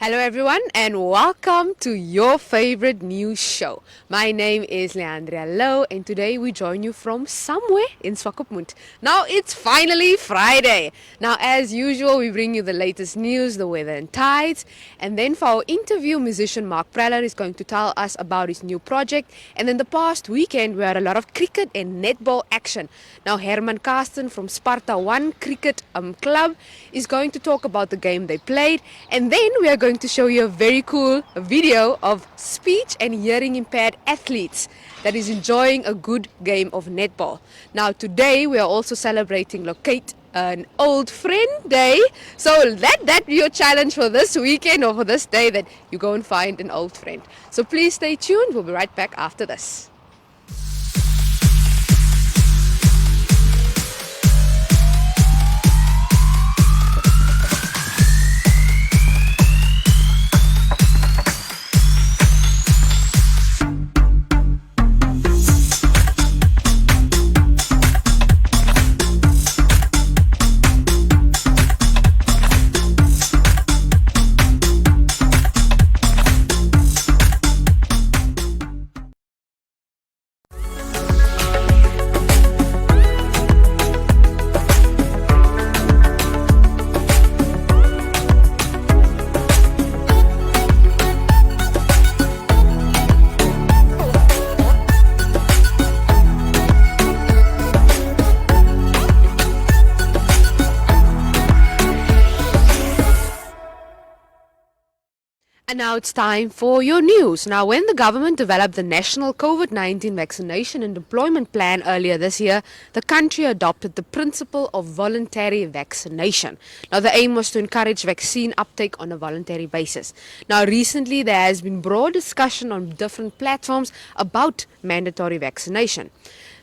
Hello everyone and welcome to your favorite news show. My name is Leandria Lowe and today we join you from somewhere in Swakopmund. Now it's finally Friday. Now as usual we bring you the latest news, the weather and tides, and then for our interview musician Mark Preller is going to tell us about his new project, and then the past weekend we had a lot of cricket and netball action. Now Herman Karsten from Sparta 1 cricket club is going to talk about the game they played, and then we are going to show you a very cool video of speech and hearing impaired athletes that is enjoying a good game of netball. Now today we are also celebrating Locate an Old Friend Day. So let be your challenge for this weekend or for this day, that you go and find an old friend. So please stay tuned. We'll be right back after this. And now it's time for your news. Now, when the government developed the National COVID-19 Vaccination and Deployment Plan earlier this year, the country adopted the principle of voluntary vaccination. Now, the aim was to encourage vaccine uptake on a voluntary basis. Now, recently there has been broad discussion on different platforms about mandatory vaccination.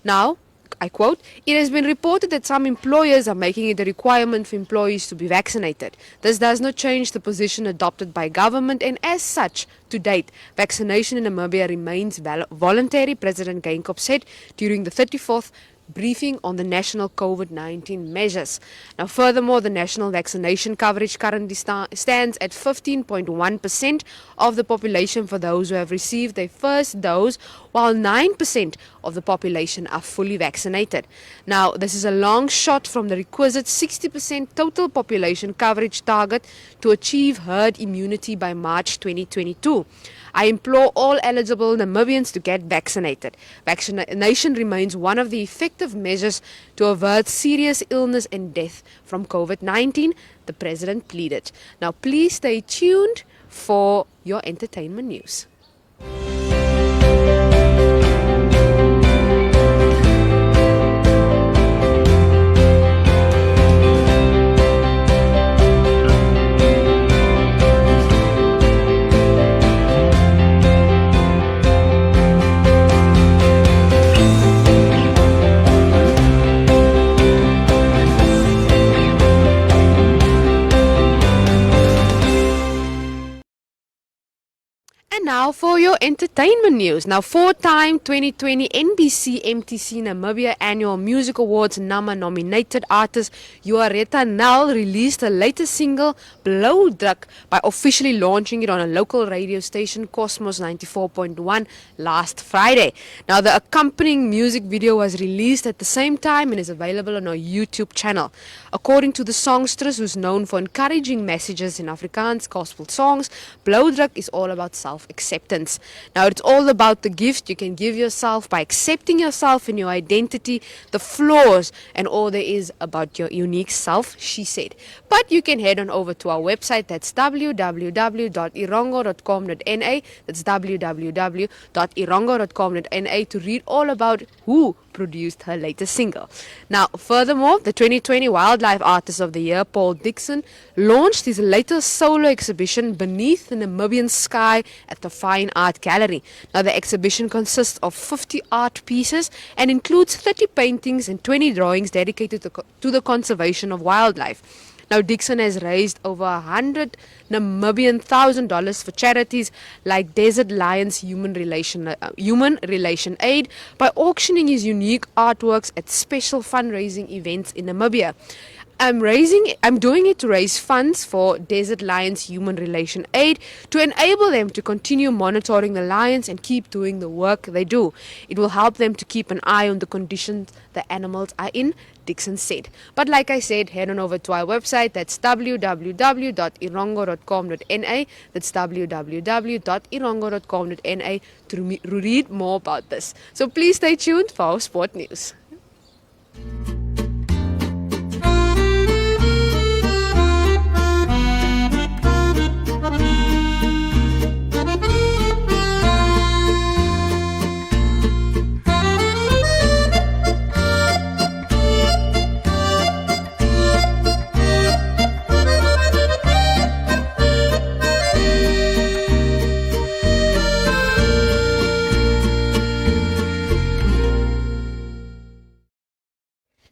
Now, I quote, "It has been reported that some employers are making it a requirement for employees to be vaccinated. This does not change the position adopted by government, and as such, to date, vaccination in Namibia remains voluntary," President Geinkop said during the 34th briefing on the national COVID-19 measures. Now, furthermore, the national vaccination coverage currently stands at 15.1% of the population for those who have received their first dose, while 9% of the population are fully vaccinated. Now, this is a long shot from the requisite 60% total population coverage target to achieve herd immunity by March 2022. I implore all eligible Namibians to get vaccinated. Vaccination remains one of the effective measures to avert serious illness and death from COVID-19, the President pleaded. Now, please stay tuned for your entertainment news. Now for your entertainment news. Now, four-time 2020 NBC MTC Namibia Annual Music Awards NAMA nominated artist Juareta Nel released her latest single, Blow Druk, by officially launching it on a local radio station, Cosmos 94.1, last Friday. Now, the accompanying music video was released at the same time and is available on our YouTube channel. According to the songstress, who's known for encouraging messages in Afrikaans gospel songs, Blow Druk is all about self-acceptance. Now, it's all about the gift you can give yourself by accepting yourself and your identity, the flaws, and all there is about your unique self, she said. But you can head on over to our website, that's www.erongo.com.na, that's www.erongo.com.na, to read all about who produced her latest single. Now, furthermore, the 2020 Wildlife Artist of the Year, Paul Dixon, launched his latest solo exhibition, Beneath the Namibian Sky, at the Fine Art Gallery. Now, the exhibition consists of 50 art pieces and includes 30 paintings and 20 drawings dedicated to the conservation of wildlife. Now, Dixon has raised over $100 Namibian for charities like Desert Lions Human Relation Aid by auctioning his unique artworks at special fundraising events in Namibia. I'm doing it to raise funds for Desert Lions Human Relation Aid to enable them to continue monitoring the lions and keep doing the work they do. It will help them to keep an eye on the conditions the animals are in, Dixon said. But like I said, head on over to our website. That's www.erongo.com.na. That's www.erongo.com.na to read more about this. So please stay tuned for our sport news.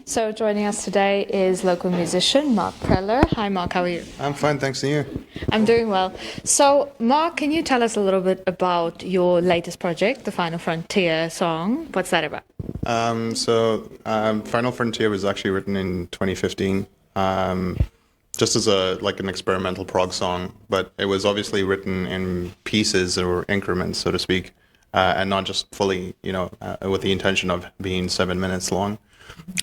So joining us today is local musician Mark Preller. Hi Mark, how are you? I'm fine, thanks to you. I'm doing well. So Mark, can you tell us a little bit about your latest project, the Final Frontier song? What's that about? Final Frontier was actually written in 2015, just as an experimental prog song, but it was obviously written in pieces or increments, so to speak, and not just fully, with the intention of being 7 minutes long.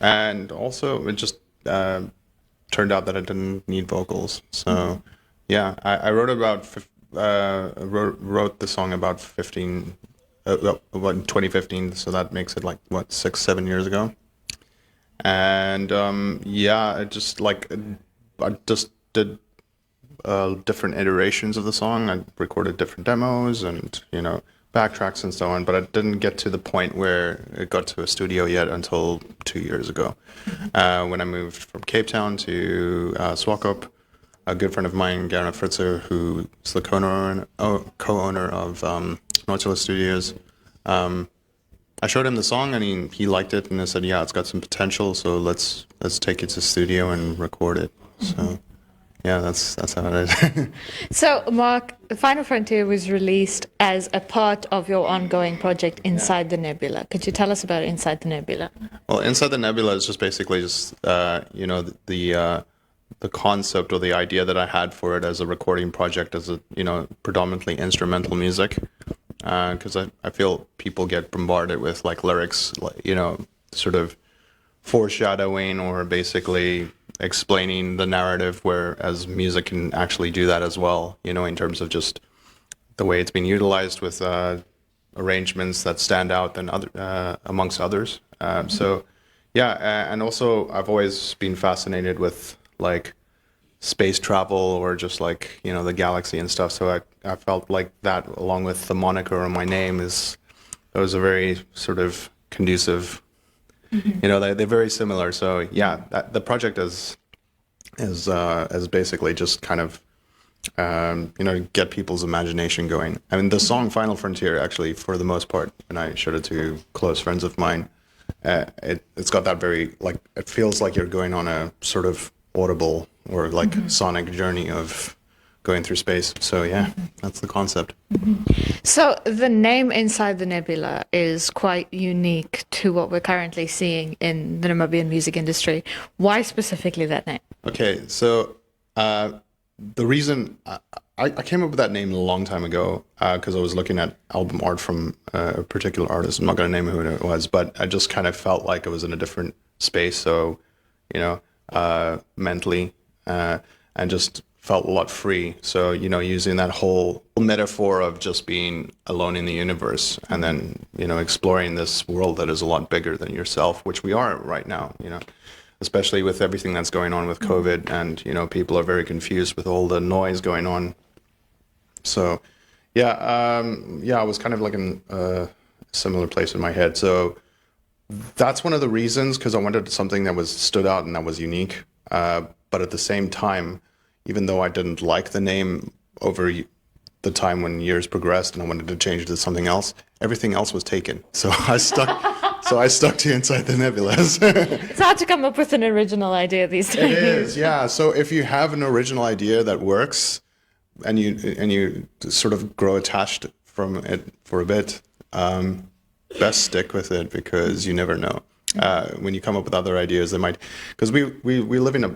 And also, it just turned out that I didn't need vocals. So, I wrote the song about 2015. So that makes it 6-7 years ago. And I just did different iterations of the song. I recorded different demos and backtracks and so on, but I didn't get to the point where it got to a studio yet until 2 years ago, when I moved from Cape Town to Swakopmund. A good friend of mine, Gareth Fritzer, who's the co-owner of Nautilus Studios, I showed him the song and he liked it, and I said, yeah, it's got some potential, so let's take it to studio and record it. So yeah, that's how it is. So, Mark, Final Frontier was released as a part of your ongoing project Inside the Nebula. Could you tell us about Inside the Nebula? Well, Inside the Nebula is just basically the concept or the idea that I had for it as a recording project, as a predominantly instrumental music, because I feel people get bombarded with lyrics, sort of foreshadowing or basically explaining the narrative, whereas music can actually do that as well, in terms of just the way it's been utilized with arrangements that stand out than amongst others. And also I've always been fascinated with space travel or just the galaxy and stuff. So I felt like that, along with the moniker on my name, was a very sort of conducive. They're very similar. So the project is basically just kind of get people's imagination going. I mean, the song Final Frontier, actually, for the most part, and I showed it to close friends of mine, it's got that very it feels like you're going on a sort of audible or sonic journey of going through space. So that's the concept. So the name Inside the Nebula is quite unique to what we're currently seeing in the Namibian music industry. Why specifically that name? Okay, so the reason I came up with that name a long time ago, because I was looking at album art from a particular artist. I'm not going to name who it was, but I just kind of felt like I was in a different space. So, mentally, and just felt a lot free. So, using that whole metaphor of just being alone in the universe and then, exploring this world that is a lot bigger than yourself, which we are right now, especially with everything that's going on with COVID, and, people are very confused with all the noise going on. So, I was kind of in a similar place in my head. So that's one of the reasons, because I wanted something that stood out and that was unique. But at the same time, even though I didn't like the name over the time when years progressed and I wanted to change it to something else, everything else was taken. So I stuck to Inside the Nebula. It's hard to come up with an original idea these days. It is, yeah. So if you have an original idea that works and you sort of grow attached from it for a bit, best stick with it, because you never know. When you come up with other ideas, they might, because we live in a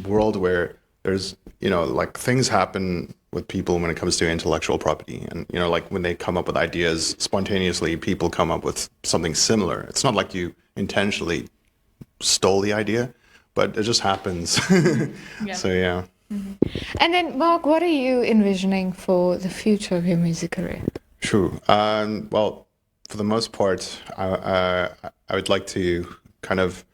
world where there's, you know, like things happen with people when it comes to intellectual property. And, you know, like when they come up with ideas spontaneously, people come up with something similar. It's not like you intentionally stole the idea, but it just happens. Yeah. So, yeah. And then, Mark, what are you envisioning for the future of your music career? True. Well, for the most part, I would like to kind of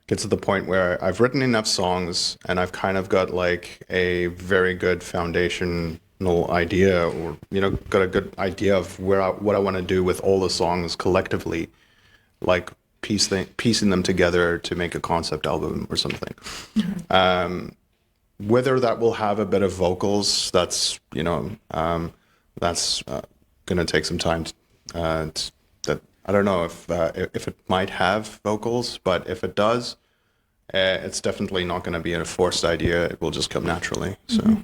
get to the point where I've written enough songs and I've kind of got like a very good foundational idea, or, you know, got a good idea of what I want to do with all the songs collectively, like piecing them together to make a concept album or something. Whether that will have a bit of vocals, that's, you know, that's going to take some time. That I don't know if it might have vocals, but if it does, it's definitely not going to be a forced idea. It will just come naturally. So.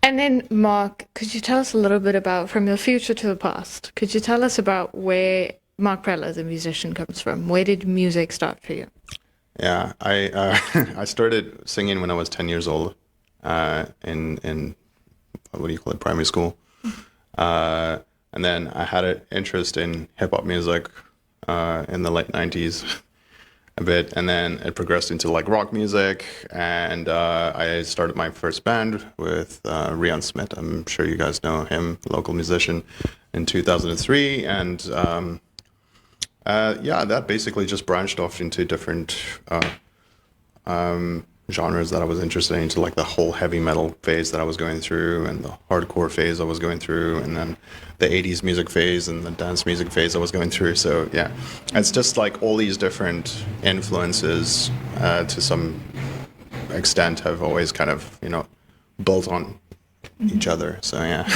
And then, Mark, could you tell us a little bit about, from the future to the past, could you tell us about where Mark Preller, the musician, comes from? Where did music start for you? Yeah, I started singing when I was 10 years old, in what do you call it, primary school. And then I had an interest in hip hop music in the late 90s a bit, and then it progressed into like rock music, and I started my first band with Rian Smith. I'm sure you guys know him, local musician, in 2003, and yeah, that basically just branched off into different genres that I was interested in, into like the whole heavy metal phase that I was going through, and the hardcore phase I was going through, and then the 80s music phase and the dance music phase I was going through. So yeah, it's just like all these different influences to some extent have always kind of, you know, built on each other. So yeah.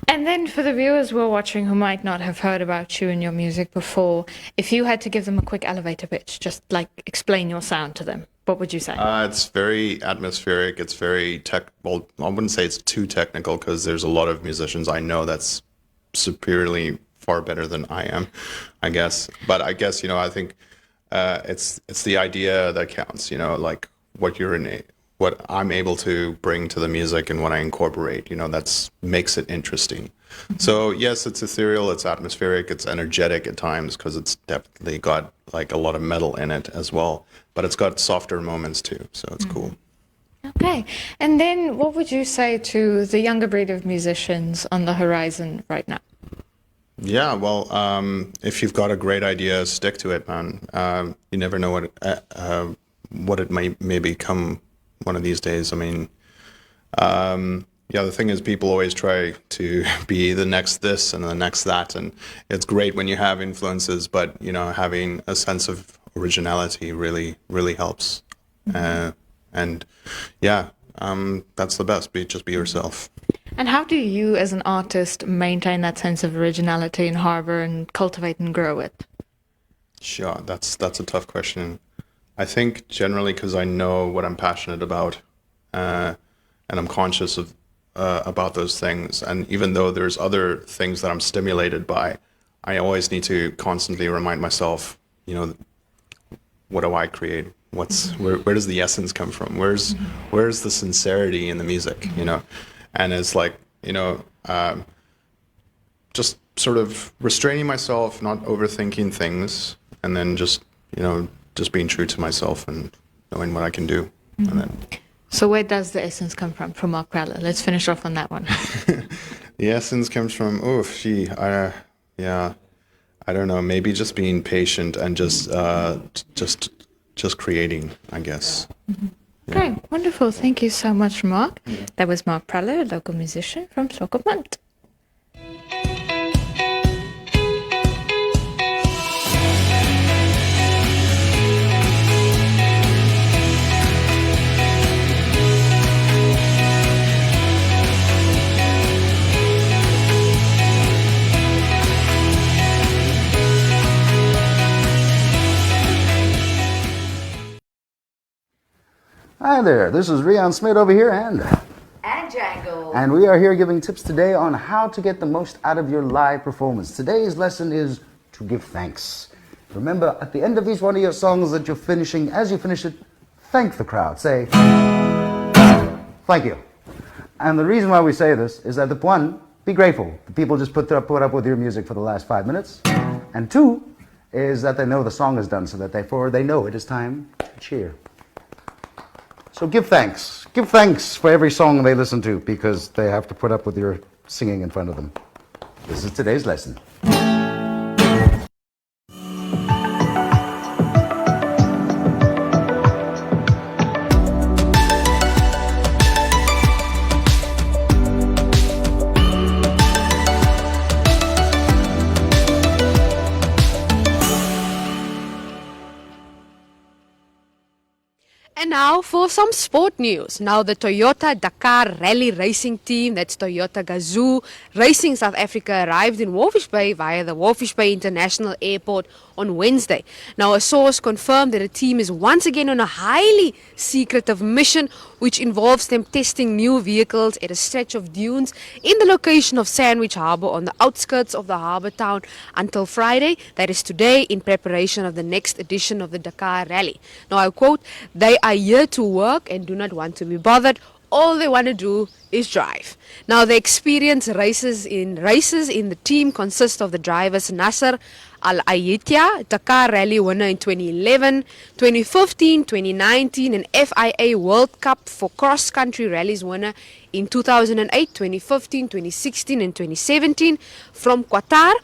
And then for the viewers who are watching who might not have heard about you and your music before, if you had to give them a quick elevator pitch, just like explain your sound to them, what would you say? It's very atmospheric. It's very well, I wouldn't say it's too technical, because there's a lot of musicians I know that's superiorly far better than I am, I guess. But I guess, you know, I think it's the idea that counts, you know, like what I'm able to bring to the music and what I incorporate, you know, that's makes it interesting. So yes, it's ethereal, it's atmospheric, it's energetic at times, because it's definitely got like a lot of metal in it as well, but it's got softer moments too, so it's cool. Okay. And then what would you say to the younger breed of musicians on the horizon right now? Yeah, well, if you've got a great idea, stick to it, man. You never know what it may become one of these days. I mean, yeah, the thing is, people always try to be the next this and the next that, and it's great when you have influences, but, you know, having a sense of originality really helps. And yeah, that's the best. Just be yourself. And how do you, as an artist, maintain that sense of originality and harbor and cultivate and grow it? Sure, that's a tough question. I think generally because I know what I'm passionate about, and I'm conscious of about those things. And even though there's other things that I'm stimulated by, I always need to constantly remind myself, you know, what do I create? Where does the essence come from? Where's the sincerity in the music? You know, and it's like, you know, just sort of restraining myself, not overthinking things, and then just, you know, just being true to myself and knowing what I can do. And then. So where does the essence come from Mark Preller? Let's finish off on that one. The essence comes from, yeah, I don't know, maybe just being patient and just creating, I guess. Mm-hmm. Yeah. Great, wonderful. Thank you so much, Mark. Yeah. That was Mark Preller, a local musician from Swakopmund. Hi there, this is Rian Smith over here and Django. And we are here giving tips today on how to get the most out of your live performance. Today's lesson is to give thanks. Remember, at the end of each one of your songs that you're finishing, as you finish it, thank the crowd. Say... Thank you. And the reason why we say this is that, one, be grateful. The people just put up with your music for the last 5 minutes. And two, is that they know the song is done, so that they know it is time to cheer. So give thanks. Give thanks for every song they listen to, because they have to put up with your singing in front of them. This is today's lesson. And now for some sport news. Now the Toyota Dakar Rally Racing Team, that's Toyota Gazoo, Racing South Africa, arrived in Walvis Bay via the Walvis Bay International Airport on Wednesday. Now a source confirmed that the team is once again on a highly secretive mission, which involves them testing new vehicles at a stretch of dunes in the location of Sandwich Harbour on the outskirts of the harbour town until Friday, that is today, in preparation of the next edition of the Dakar Rally. Now I quote, "They are here to work and do not want to be bothered. All they want to do is drive." Now the experienced races in the team consist of the drivers Nasser Al-Ayitya, Dakar Rally winner in 2011, 2015, 2019 and FIA World Cup for cross-country rallies winner in 2008, 2015, 2016 and 2017. From Qatar,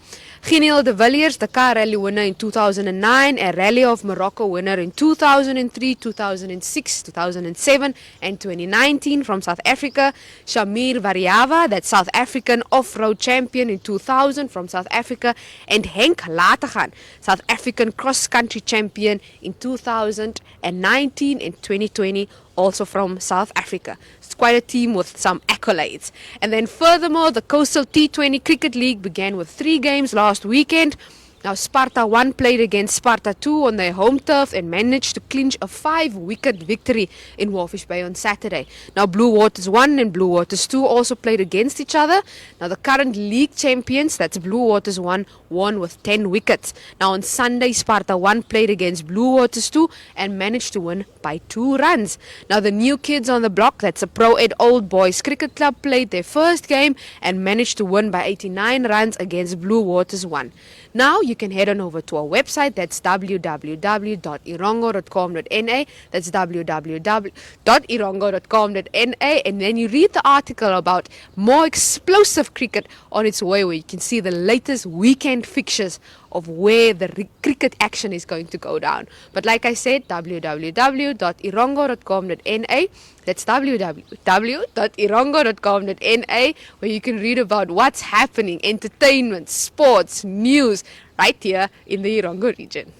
Ginil de Villiers, Dakar Rally winner in 2009, a Rally of Morocco winner in 2003, 2006, 2007 and 2019. From South Africa, Shamir Variava, that's South African off-road champion in 2000 from South Africa, and Henk Lategan, South African cross-country champion in 2019 and 2020, also from South Africa. It's quite a team with some accolades. And then furthermore, the Coastal T20 Cricket League began with 3 games last weekend. Now Sparta 1 played against Sparta 2 on their home turf and managed to clinch a 5-wicket victory in Walvis Bay on Saturday. Now Blue Waters 1 and Blue Waters 2 also played against each other. Now the current league champions, that's Blue Waters 1, won with 10 wickets. Now on Sunday, Sparta 1 played against Blue Waters 2 and managed to win by 2 runs. Now the new kids on the block, that's a Pro Ed Old Boys Cricket Club, played their first game and managed to win by 89 runs against Blue Waters 1. Now you can head on over to our website, that's www.erongo.com.na, that's www.erongo.com.na, and then you read the article about more explosive cricket on its way, where you can see the latest weekend fixtures of where the cricket action is going to go down. But like I said, www.erongo.com.na, that's www.erongo.com.na, where you can read about what's happening, entertainment, sports, news, right here in the Erongo region.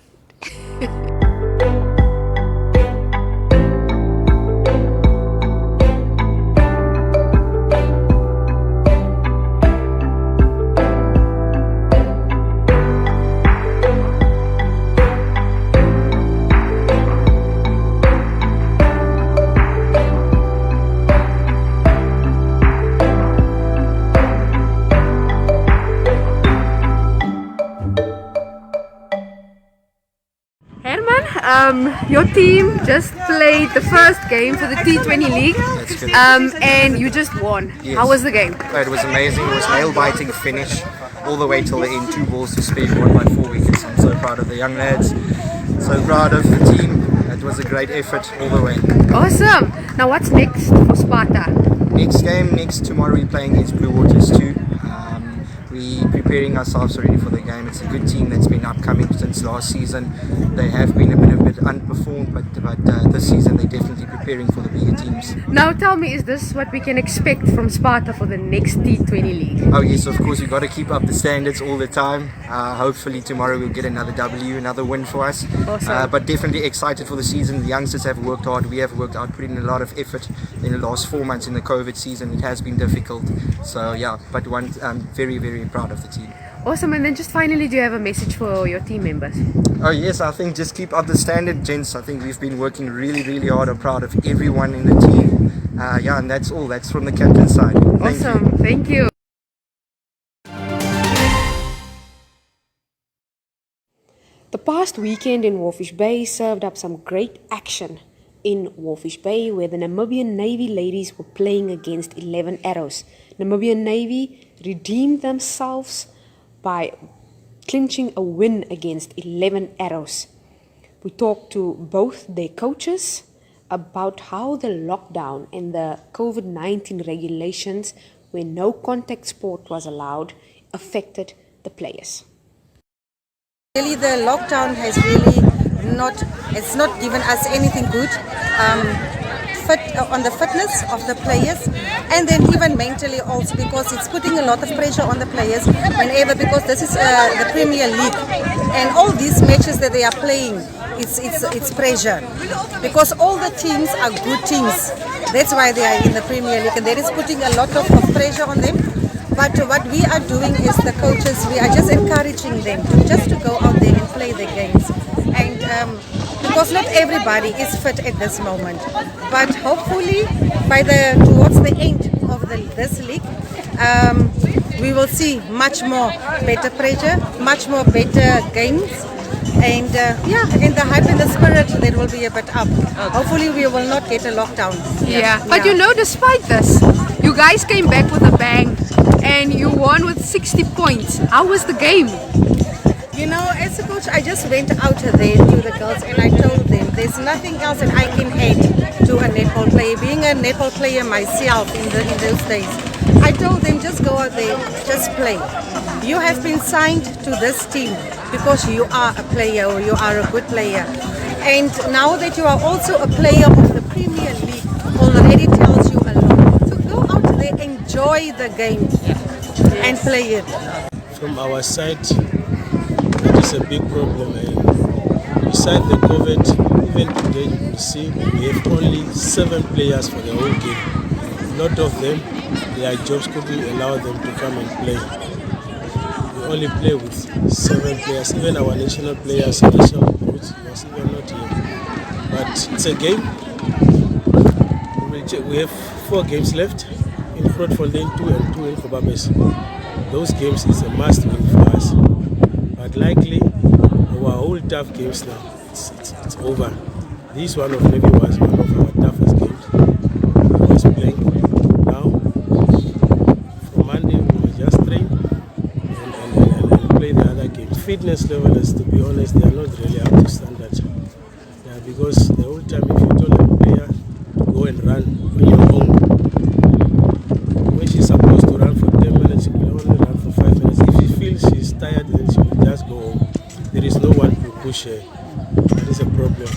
Your team just played the first game for the T20 League, and you just won. Yes. How was the game? It was amazing. It was a nail-biting finish all the way till the end. 2 balls to spare, won by 4 wickets. I'm so proud of the young lads. So proud of the team. It was a great effort all the way. Awesome. Now what's next for Sparta? Next tomorrow we're playing against Blue Waters 2. We're preparing ourselves already for the game. It's a good team that's been upcoming since last season. They have been a bit unperformed, but this season they're definitely preparing for the bigger teams. Now tell me, is this what we can expect from Sparta for the next T20 League? Oh yes, of course, we've got to keep up the standards all the time. Hopefully tomorrow we'll get another W, another win for us. Awesome. But definitely excited for the season. The youngsters have worked hard. We have worked hard, put in a lot of effort in the last 4 months in the COVID season. It has been difficult. So yeah, but I'm very, very proud of the team. Awesome. And then just finally, do you have a message for your team members? Oh yes, I think just keep up the standard, gents. I think we've been working really, really hard. I'm proud of everyone in the team. Yeah, and that's all. That's from the captain's side. Awesome. Thank you. The past weekend in Walvis Bay served up some great action in Walfish Bay where the Namibian Navy ladies were playing against 11 Arrows. Namibian Navy redeemed themselves by clinching a win against 11 Arrows. We talked to both their coaches about how the lockdown and the COVID-19 regulations where no contact sport was allowed affected the players. Really, the lockdown has really it's not given us anything good on the fitness of the players, and then even mentally also, because it's putting a lot of pressure on the players whenever, because this is the Premier League and all these matches that they are playing, it's pressure because all the teams are good teams. That's why they are in the Premier League, and that is putting a lot of pressure on them. But what we are doing is the coaches, we are just encouraging them to go out there and play the games. And because not everybody is fit at this moment. But hopefully towards the end of this league, we will see much more better pressure, much more better games. And and the hype and the spirit, that will be a bit up. Hopefully we will not get a lockdown. But despite this, you guys came back with a bang and you won with 60 points. How was the game? As a coach, I just went out there to the girls and I told them there's nothing else that I can add to a netball player. Being a netball player myself in those days, I told them just go out there, just play. You have been signed to this team because you are a player or you are a good player. And now that you are also a player of the Premier League, already tells you a lot. So go out there, enjoy the game and play it. From our side, it is a big problem. Besides the COVID, even today you will see we have only 7 players for the whole game. A lot of them, their jobs couldn't allow them to come and play. We only play with 7 players. Even our national players, Risha was even not here. But it's a game. We have 4 games left in Grootfontein, 2 and 2 in Kobabes. Those games is a must win for us. But likely, our whole tough games now, it's over. This one of maybe was one of our toughest games. I was playing. Now, for Monday, we will just train and play the other games. Fitness level is, to be honest, they are not really up to standard. Yeah, because the whole time, if you told a player to go and run on your own, when she's supposed to run for 10 minutes, she will only run for 5 minutes. If she feels she's tired, then she will just go home. There is no one to push her. That is a problem.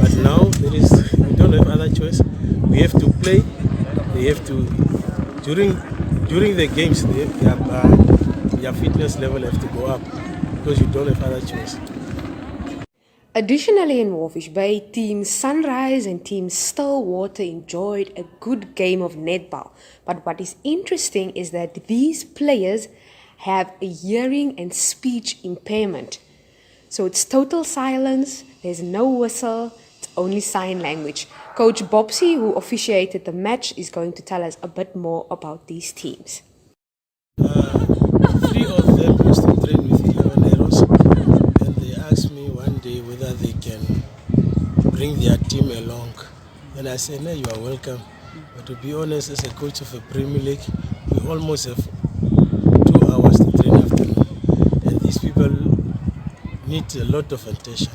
But now we don't have other choice. We have to play. They have to during the games. Their fitness level have to go up because you don't have other choice. Additionally, in Walfish Bay, Team Sunrise and Team Stillwater enjoyed a good game of netball. But what is interesting is that these players have a hearing and speech impairment. So it's total silence, there's no whistle, it's only sign language. Coach Bobsy, who officiated the match, is going to tell us a bit more about these teams. 3 of them used to train with 11 Arrows, and they asked me one day whether they can bring their team along. And I said, no, you are welcome. But to be honest, as a coach of a Premier League, we almost have 2 hours to train afternoon. And these people need a lot of attention.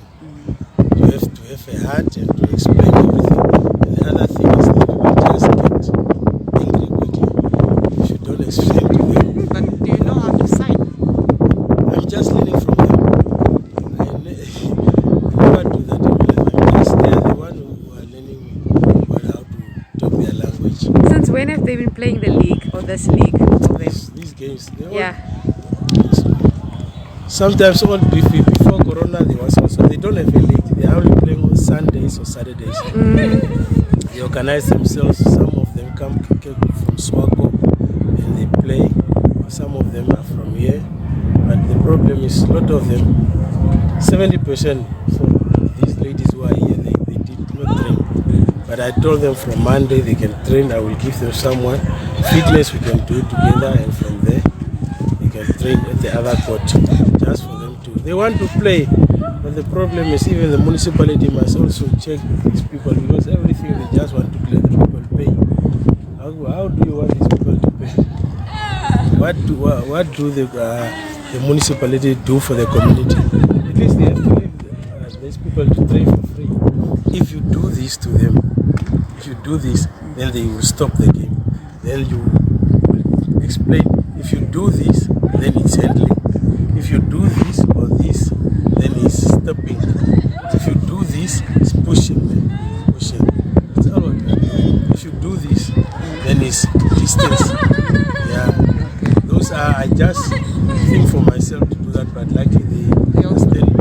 You have to have a heart and to explain everything. And the other thing is that people just get angry quickly if you don't explain to them. But do you know how to sign? I'm just learning from them. I never do that in my life. They are the ones who are learning me how to talk their language. Since when have they been playing the league or this league? These games, Sometimes all before Corona, they don't have a league. They are only playing on Sundays or Saturdays. They organize themselves. Some of them come from Swakopmund and they play. Some of them are from here. But the problem is, a lot of them, 70%, so these ladies who are here, they did not train. But I told them from Monday they can train. I will give them someone. Fitness we can do together, and from there they can train at the other court, just for them to They want to play, but the problem is even the municipality must also check these people because everything they just want to let the people pay. How do you want these people to pay? What do the municipality do for the community? At least they have to leave these people to train for free. If you do this to them, then they will stop the game. Then you explain. If you do this, then it's handling. If you do this or this, then it's stopping. If you do this, it's pushing. That's all what we do. If you do this, then it's distance. Yeah. Those are, I just think for myself to do that, but likely they understand me.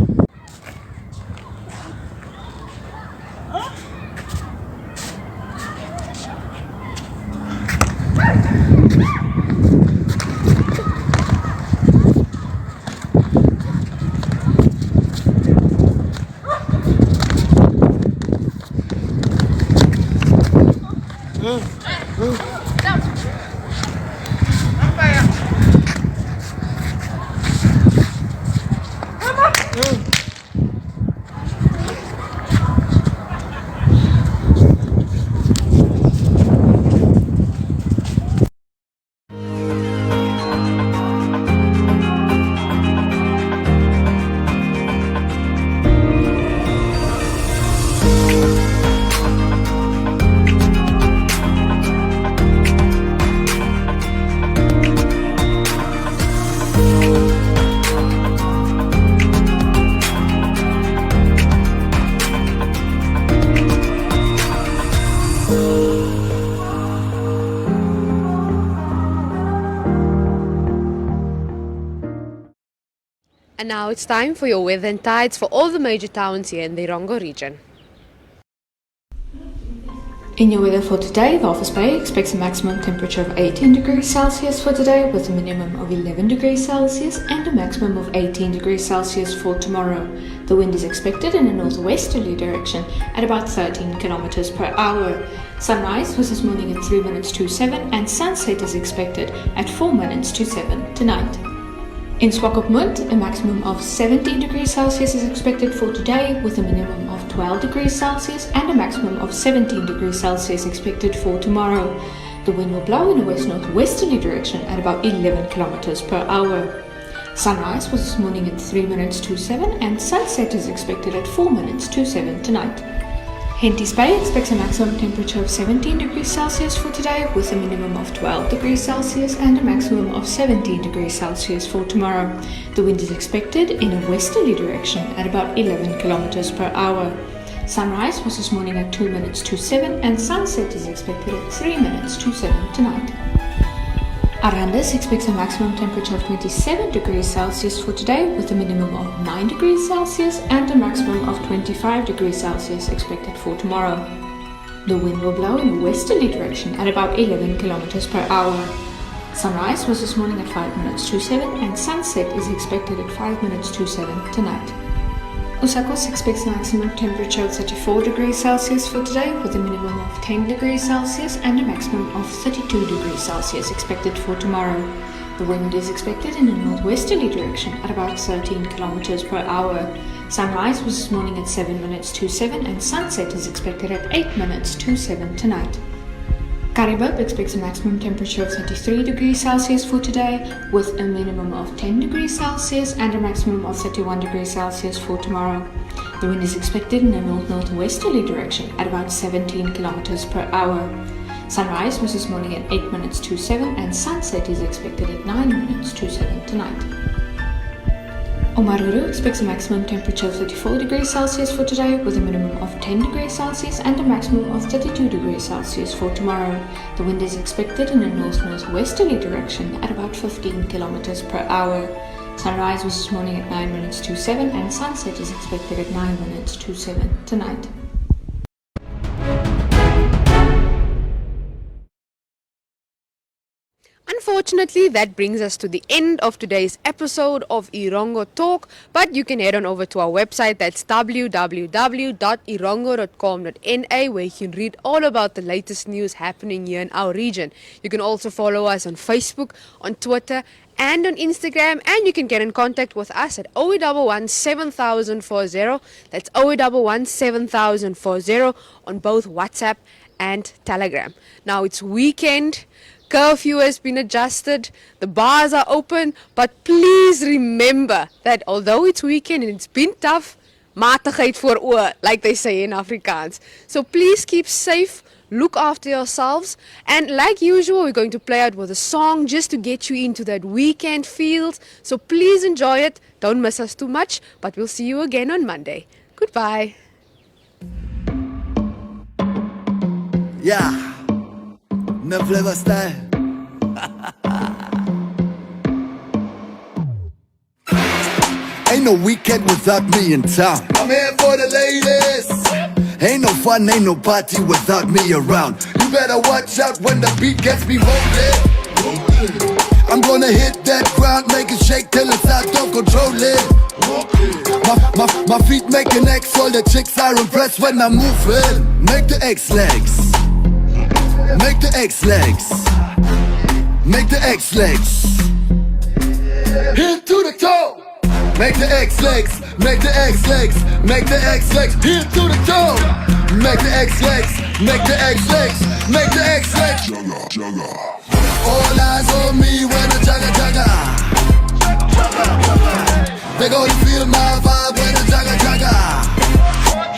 And now it's time for your weather and tides for all the major towns here in the Erongo region. In your weather for today, Walvis Bay expects a maximum temperature of 18 degrees Celsius for today with a minimum of 11 degrees Celsius and a maximum of 18 degrees Celsius for tomorrow. The wind is expected in a northwesterly direction at about 13 kilometers per hour. Sunrise was this morning at 3 minutes to 7 and sunset is expected at 4 minutes to 7 tonight. In Swakopmund, a maximum of 17 degrees Celsius is expected for today with a minimum of 12 degrees Celsius and a maximum of 17 degrees Celsius expected for tomorrow. The wind will blow in a west-northwesterly direction at about 11 kilometers per hour. Sunrise was this morning at 3 minutes to 7 and sunset is expected at 4 minutes to 7 tonight. Henties Bay expects a maximum temperature of 17 degrees Celsius for today with a minimum of 12 degrees Celsius and a maximum of 17 degrees Celsius for tomorrow. The wind is expected in a westerly direction at about 11 kilometers per hour. Sunrise was this morning at 2 minutes to 7 and sunset is expected at 3 minutes to 7 tonight. Arandis expects a maximum temperature of 27 degrees Celsius for today with a minimum of 9 degrees Celsius and a maximum of 25 degrees Celsius expected for tomorrow. The wind will blow in a westerly direction at about 11 kilometers per hour. Sunrise was this morning at 5 minutes to 7 and sunset is expected at 5 minutes to 7 tonight. Usakos expects a maximum temperature of 34 degrees Celsius for today with a minimum of 10 degrees Celsius and a maximum of 32 degrees Celsius expected for tomorrow. The wind is expected in a northwesterly direction at about 13 kilometers per hour. Sunrise was this morning at 7 minutes to 7 and sunset is expected at 8 minutes to 7 tonight. Karibub expects a maximum temperature of 33 degrees Celsius for today with a minimum of 10 degrees Celsius and a maximum of 31 degrees Celsius for tomorrow. The wind is expected in a north-northwesterly direction at about 17 kilometers per hour. Sunrise was this morning at 8 minutes to 7 and sunset is expected at 9 minutes to 7 tonight. Omaruru expects a maximum temperature of 34 degrees Celsius for today with a minimum of 10 degrees Celsius and a maximum of 32 degrees Celsius for tomorrow. The wind is expected in a north-northwesterly direction at about 15 kilometers per hour. Sunrise was this morning at 9 minutes to 7 and sunset is expected at 9 minutes to 7 tonight. Unfortunately, that brings us to the end of today's episode of Erongo Talk, but you can head on over to our website, that's www.erongo.com.na, where you can read all about the latest news happening here in our region. You can also follow us on Facebook, on Twitter, and on Instagram, and you can get in contact with us at 0811 7040. That's 0811 7040 on both WhatsApp and Telegram. Now it's weekend. Curfew has been adjusted, the bars are open, but please remember that although it's weekend and it's been tough, matigheid voor oor, like they say in Afrikaans. So please keep safe, look after yourselves, and like usual, we're going to play out with a song just to get you into that weekend feel. So please enjoy it, don't miss us too much, but we'll see you again on Monday. Goodbye. Yeah. No flavor style. Ain't no weekend without me in town. I'm here for the ladies. Ain't no fun, ain't no party without me around. You better watch out when the beat gets me rolling. I'm gonna hit that ground, make it shake till it's out, don't control it. My feet make an X, all the chicks are impressed when I'm moving. Make the X legs. Make the X legs. Make the X legs. Heel to the toe. Make the X legs. Make the X legs. Make the X legs. Heel to the toe. Make the X legs. Make the X legs. Make the X legs. Jugga, jugga. All eyes on me when I jugga, jugga. Jugga, jugga. They gonna feel my vibe when I jugga, jugga.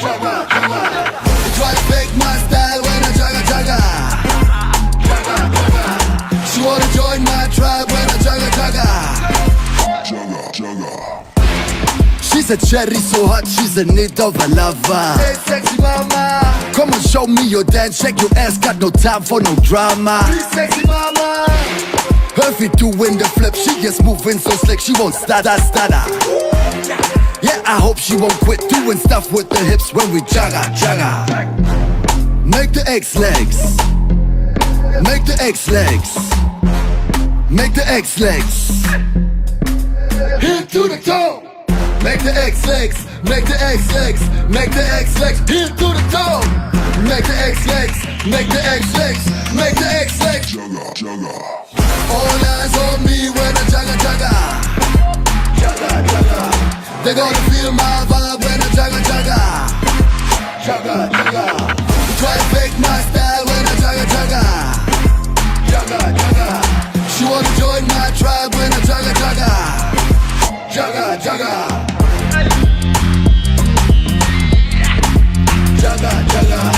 Jugga, jugga. They try to fake my style when I jugga, jugga. She wanna join my tribe when I jugga jugga. Jugga jugga. She's a cherry so hot, she's in need of a lover. Hey sexy mama, come and show me your dance, shake your ass, got no time for no drama. Hey sexy mama, her feet doing the flip, she just moving so slick, she won't stutter. Yeah, I hope she won't quit doing stuff with the hips when we jugga jugga. Make the X legs. Make the X legs. Make the X legs. Heel to the toe. Make the X legs. Make the X legs. Make the X legs. Heel to the toe. Make the X legs. Make the X legs. Make the X legs. Jugga, jugga. All eyes on me when I jugga, jugga. Jugga, jugga. They gonna feel my vibe when I jugga, jugga. Jugga, jugga. You try to fake my style when I jugga, jugga. Jugga, jugga. She wanna join my tribe when I jugga, jugga. Jugga, jugga. Jugga, jugga.